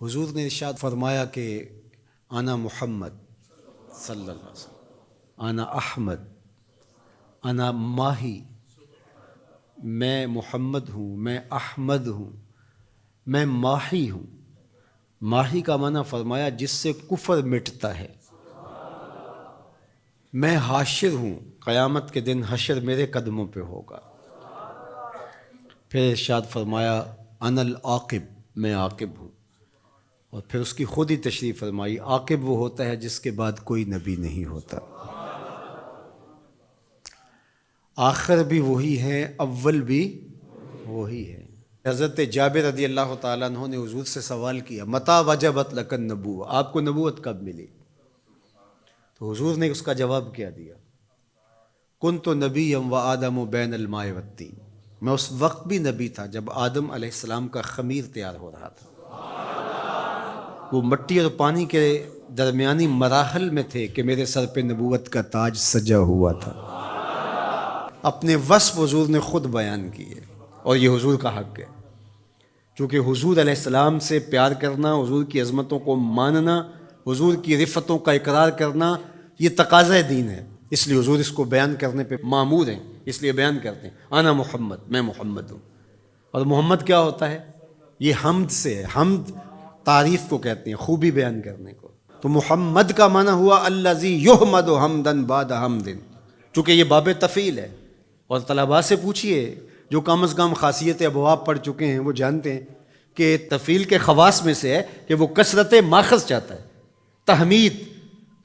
حضور نے ارشاد فرمایا کہ انا محمد صلی اللہ علیہ وسلم، انا احمد، انا ماہی، میں محمد ہوں، میں احمد ہوں، میں ماہی ہوں۔ ماہی کا معنی فرمایا جس سے کفر مٹتا ہے۔ میں حاشر ہوں، قیامت کے دن حشر میرے قدموں پہ ہوگا۔ پھر ارشاد فرمایا انا العاقب، میں عاقب ہوں، اور پھر اس کی خود ہی تشریح فرمائی عاقب وہ ہوتا ہے جس کے بعد کوئی نبی نہیں ہوتا۔ آخر بھی وہی ہے، اول بھی وہی ہے۔ حضرت جابر رضی اللہ تعالیٰ عنہ نے حضور سے سوال کیا متی وجبت لک النبوۃ، آپ کو نبوت کب ملی؟ تو حضور نے اس کا جواب کیا دیا، کنت نبیا وآدم بین الماء والطین، میں اس وقت بھی نبی تھا جب آدم علیہ السلام کا خمیر تیار ہو رہا تھا۔ وہ مٹی اور پانی کے درمیانی مراحل میں تھے کہ میرے سر پہ نبوت کا تاج سجا ہوا تھا۔ اپنے وصف حضور نے خود بیان کیے، اور یہ حضور کا حق ہے، چونکہ حضور علیہ السلام سے پیار کرنا، حضور کی عظمتوں کو ماننا، حضور کی رفتوں کا اقرار کرنا، یہ تقاضۂ دین ہے۔ اس لیے حضور اس کو بیان کرنے پہ مامور ہیں، اس لیے بیان کرتے ہیں انا محمد، میں محمد ہوں۔ اور محمد کیا ہوتا ہے؟ یہ حمد سے ہے، حمد تعریف کو کہتے ہیں، خوبی بیان کرنے کو۔ تو محمد کا معنی ہوا الذی یحمد حمدا بعد حمد، چونکہ یہ باب تفعیل ہے۔ اور طلباء سے پوچھئے جو کم از کم خاصیت ابواب پڑھ چکے ہیں، وہ جانتے ہیں کہ تفعیل کے خواص میں سے ہے کہ وہ کثرت ماخذ چاہتا ہے، تحمید،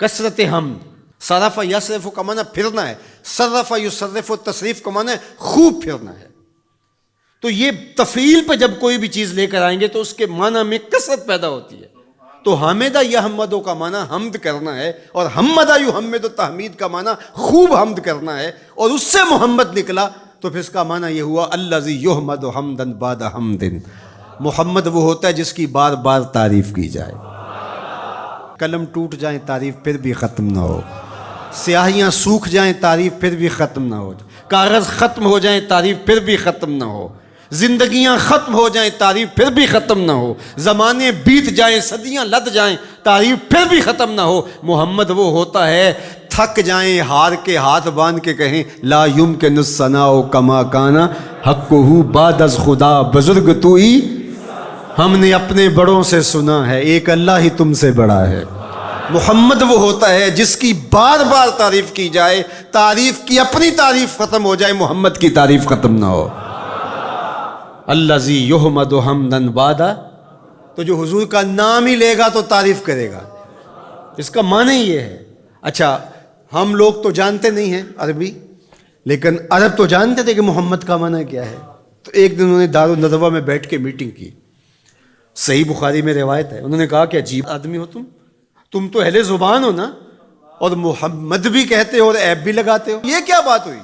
کثرت حمد۔ صرف یصرف کا معنی پھرنا ہے، صرف یصرف تصریف کا معنی خوب پھرنا ہے۔ تو یہ تفعیل پہ جب کوئی بھی چیز لے کر آئیں گے تو اس کے معنی میں کثرت پیدا ہوتی ہے۔ تو حامدہ یحمدو کا معنی حمد کرنا ہے، اور حمدہ یحمد تحمید کا معنی خوب حمد کرنا ہے، اور اس سے محمد نکلا تو پھر اس کا معنی یہ ہوا الذی یحمد حمدا بعد حمد۔ محمد وہ ہوتا ہے جس کی بار بار تعریف کی جائے، قلم ٹوٹ جائیں تعریف پھر بھی ختم نہ ہو، سیاہیاں سوکھ جائیں تعریف پھر بھی ختم نہ ہو، کاغذ ختم ہو جائیں تعریف پھر بھی ختم نہ ہو، زندگیاں ختم ہو جائیں تعریف پھر بھی ختم نہ ہو، زمانے بیت جائیں، صدیاں لد جائیں تعریف پھر بھی ختم نہ ہو۔ محمد وہ ہوتا ہے تھک جائیں ہار کے ہاتھ باندھ کے کہیں لا یمکن الثناء کما کان حقہ بعد از خدا بزرگ توئی، ہم نے اپنے بڑوں سے سنا ہے ایک اللہ ہی تم سے بڑا ہے۔ محمد وہ ہوتا ہے جس کی بار بار تعریف کی جائے، تعریف کی اپنی تعریف ختم ہو جائے، محمد کی تعریف ختم نہ ہو۔ الذی یحمد حمدا بعد، تو جو حضور کا نام ہی لے گا تو تعریف کرے گا، اس کا معنی یہ ہے۔ اچھا ہم لوگ تو جانتے نہیں ہیں عربی، لیکن عرب تو جانتے تھے کہ محمد کا معنی کیا ہے۔ تو ایک دن انہوں نے دارالندوہ میں بیٹھ کے میٹنگ کی، صحیح بخاری میں روایت ہے، انہوں نے کہا کہ عجیب آدمی ہو تم تو اہل زبان ہو نا، اور محمد بھی کہتے ہو اور عیب بھی لگاتے ہو، یہ کیا بات ہوئی؟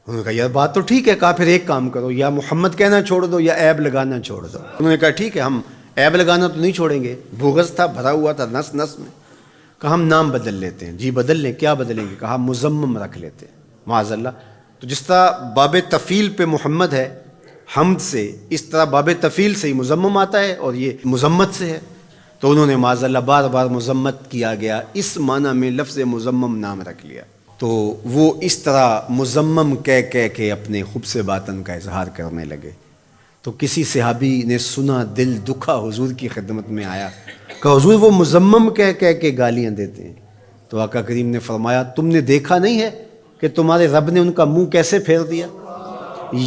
انہوں نے کہا یار بات تو ٹھیک ہے، کہا پھر ایک کام کرو، یا محمد کہنا چھوڑ دو یا عیب لگانا چھوڑ دو۔ انہوں نے کہا ٹھیک ہے، ہم عیب لگانا تو نہیں چھوڑیں گے، بغض تھا، بھرا ہوا تھا نس نس میں۔ کہا ہم نام بدل لیتے ہیں۔ جی بدل لیں، کیا بدلیں گے؟ کہا مزمم رکھ لیتے ہیں، معاذ اللہ۔ تو جس طرح باب تفعیل پہ محمد ہے حمد سے، اس طرح باب تفعیل سے ہی مزمم آتا ہے، اور یہ مذمت سے ہے۔ تو انہوں نے معاذ اللہ بار بار مذمت کیا گیا، اس معنی میں لفظ مزمم نام رکھ لیا۔ تو وہ اس طرح مزمم کہہ کے اپنے خبث باطن کا اظہار کرنے لگے۔ تو کسی صحابی نے سنا، دل دکھا، حضور کی خدمت میں آیا، کہ حضور وہ مزمم کہہ کے گالیاں دیتے ہیں۔ تو آقا کریم نے فرمایا تم نے دیکھا نہیں ہے کہ تمہارے رب نے ان کا منہ کیسے پھیر دیا؟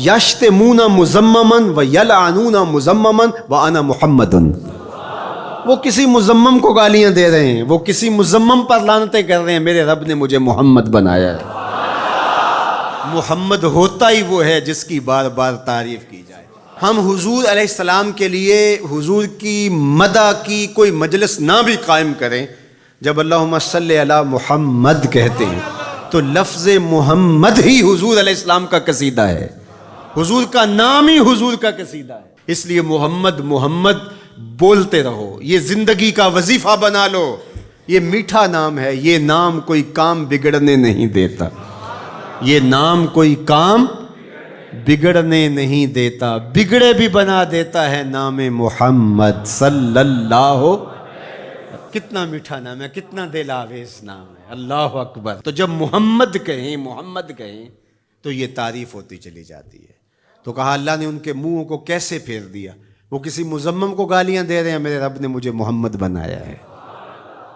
یشتمون مزمما ویلعنون مزمما وانا محمد۔ وہ کسی مزمم کو گالیاں دے رہے ہیں، وہ کسی مزمم پر لعنتیں کر رہے ہیں، میرے رب نے مجھے محمد بنایا ہے۔ محمد ہوتا ہی وہ ہے جس کی بار بار تعریف کی جائے۔ ہم حضور علیہ السلام کے لیے حضور کی مدح کی کوئی مجلس نہ بھی قائم کریں، جب اللہم صلی علی محمد کہتے ہیں تو لفظ محمد ہی حضور علیہ السلام کا قصیدہ ہے، حضور کا نام ہی حضور کا قصیدہ ہے۔ اس لیے محمد محمد بولتے رہو، یہ زندگی کا وظیفہ بنا لو۔ یہ میٹھا نام ہے، یہ نام کوئی کام بگڑنے نہیں دیتا، یہ نام کوئی کام بگڑنے نہیں دیتا، بگڑے بھی بنا دیتا ہے نام محمد صلی اللہ. کتنا میٹھا نام ہے، کتنا دل آویز نام ہے، اللہ اکبر. تو جب محمد کہیں تو یہ تعریف ہوتی چلی جاتی ہے. تو کہا اللہ نے ان کے منہوں کو کیسے پھیر دیا. وہ کسی مزمم کو گالیاں دے رہے ہیں، میرے رب نے مجھے محمد بنایا ہے.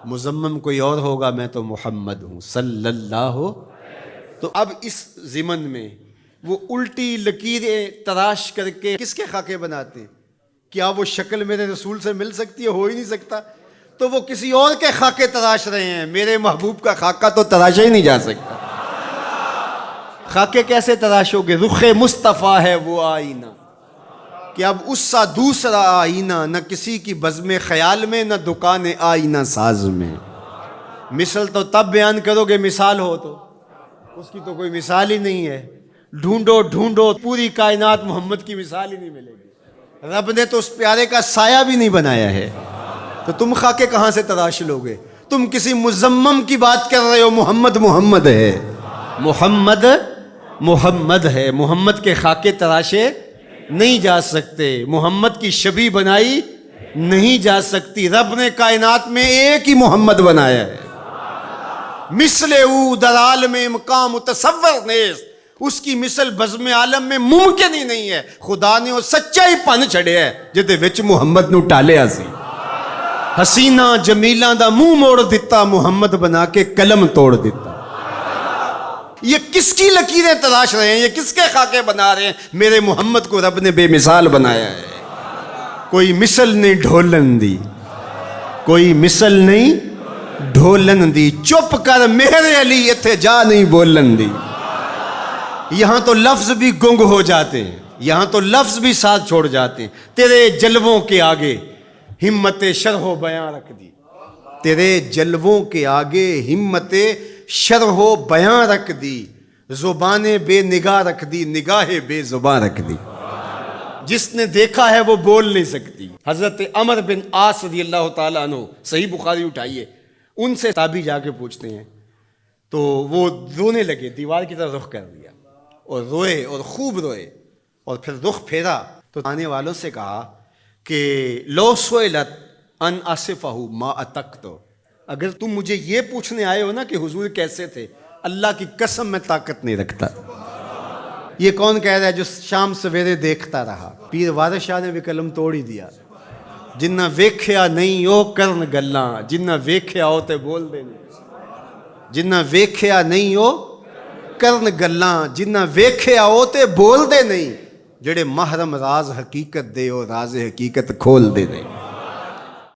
مزمم کوئی اور ہوگا، میں تو محمد ہوں صلی اللہ. تو اب اس ضمن میں وہ الٹی لکیریں تراش کر کے کس کے خاکے بناتے ہیں؟ کیا وہ شکل میرے رسول سے مل سکتی ہے؟ ہو ہی نہیں سکتا. تو وہ کسی اور کے خاکے تراش رہے ہیں، میرے محبوب کا خاکہ تو تراشا ہی نہیں جا سکتا. خاکے کیسے تراشو گے؟ رخ مصطفیٰ ہے وہ آئینہ کہ اب اس سا دوسرا آئینہ، نہ کسی کی بزم خیال میں، نہ دکان آئینہ ساز میں. مثل تو تب بیان کرو گے مثال ہو تو، اس کی تو کوئی مثال ہی نہیں ہے. ڈھونڈو پوری کائنات، محمد کی مثال ہی نہیں ملے گی. رب نے تو اس پیارے کا سایہ بھی نہیں بنایا ہے. تو تم خاکے کہاں سے تراش لو گے؟ تم کسی مزمم کی بات کر رہے ہو. محمد ہے، محمد ہے. محمد کے خاکے تراشے نہیں جا سکتے، محمد کی شبیہ بنائی نہیں جا سکتی. رب نے کائنات میں ایک ہی محمد بنایا ہے. مثل او در عالم مقام متصور نیست، اس کی مثل بزم عالم میں ممکن ہی نہیں ہے. خدا نے وہ سچا ہی پن چھڑیا ہے جہدے وچ محمد نو ٹالیا سی. حسینہ جمیلاں دا منہ موڑ دیتا، محمد بنا کے قلم توڑ دیتا. یہ کس کی لکیریں تراش رہے ہیں؟ یہ کس کے خاکے بنا رہے ہیں؟ میرے محمد کو رب نے بے مثال بنایا ہے. کوئی مثل نہیں ڈھولن دی، کوئی مثل نہیں ڈھولن دی. چپ کر میرے علی اتھے جا نہیں بولن دی. یہاں تو لفظ بھی گنگ ہو جاتے ہیں، یہاں تو لفظ بھی ساتھ چھوڑ جاتے ہیں. تیرے جلووں کے آگے ہمت شرح و بیان رکھ دی. تیرے جلووں کے آگے ہمت شرح و بیان رکھ دی. زبان بے نگاہ رکھ دی، نگاہ بے زبان رکھ دی. جس نے دیکھا ہے وہ بول نہیں سکتی. حضرت عمر بن عاص رضی اللہ تعالیٰ عنہ، صحیح بخاری اٹھائیے، ان سے تابعی جا کے پوچھتے ہیں تو وہ رونے لگے، دیوار کی طرف رخ کر دیا اور روئے اور خوب روئے. اور پھر رخ پھیرا تو آنے والوں سے کہا کہ لو سئلت ان اصفہ ما اتقت، اگر تم مجھے یہ پوچھنے آئے ہو نا کہ حضور کیسے تھے، اللہ کی قسم میں طاقت نہیں رکھتا. یہ کون کہہ رہا ہے جو شام سویرے دیکھتا رہا؟ پیر وارث شاہ نے بھی قلم توڑ ہی دیا. جنہ ویکھیا نہیں او کرن گلاں، جنہ ویکھیا ہو تے بول دے نہیں. جنہ ویکھیا نہیں او کرن گلاں، جنہ ویکھیا ہو تے بول دے نہیں. جڑے محرم راز حقیقت دے او راز حقیقت کھول دے نہیں.